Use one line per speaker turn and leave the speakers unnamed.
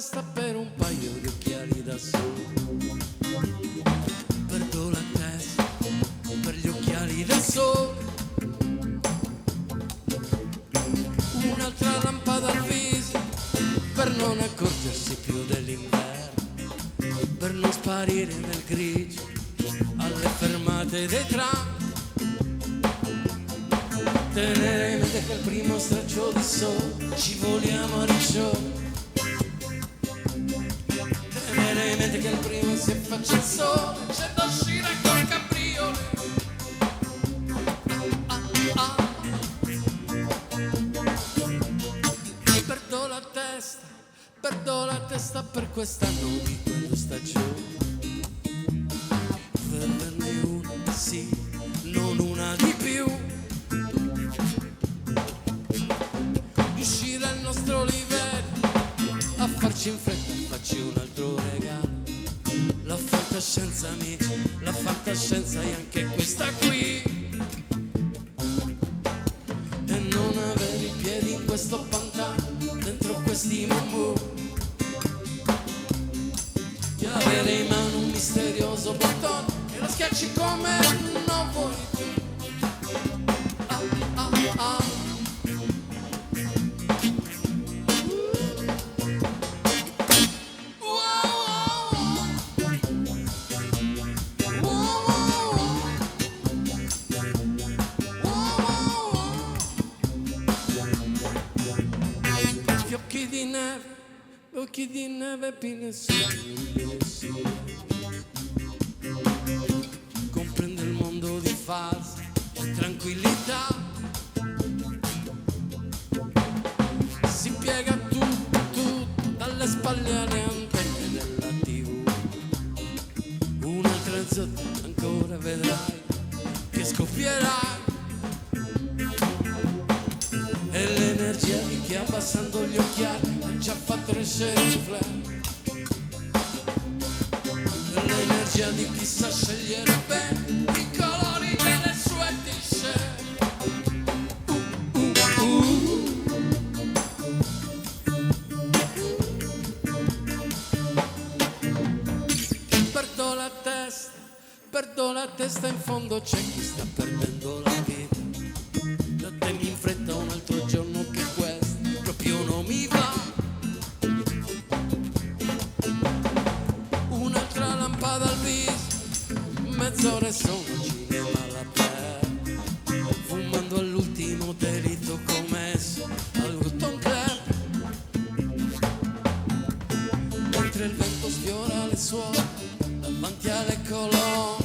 testa per un paio di occhiali da sole. Perdo la testa per gli occhiali da sole. Un'altra lampada al viso per non accorgersi più dell'inverno, per non sparire nel grigio alle fermate dei tram. Tenere in mente che il primo straccio di sole ci voliamo a riccione. Tenere in mente che il primo si faccia il sole c'è da uscire col capriole. Perdo la testa per quest'anno di quella stagione. Per averne una, sì, non una di più. Uscire al nostro livello, a farci in fretta, farci un altro regalo. La fantascienza amici, la fantascienza è anche questa qui. E non avere i piedi in questo pantano, dentro questi mumu. Di avere in mano un misterioso bottone e lo schiacci come non vuoi più. Gli occhi di neve pieni su, comprende il mondo di falsa tranquillità. Si piega tutto dalle spalle alle antenne della TV. Un'altra zotta ancora vedrai che scoppierà. E l'energia di chi abbassando gli occhiali ha già fatto crescere il flare. E l'energia di chi sa scegliere bene i colori delle sue t-shirt. Perdo la testa, in fondo c'è chi sta perdendo la vita. Datemi in fretta un altro giorno che questo proprio non mi va. Un'altra lampada al viso, mezz'ora e sono al cinema all'aperto, fumando all'ultimo delitto commesso al Hutton Club. Mentre il vento sfiora le suore davanti alle colonne,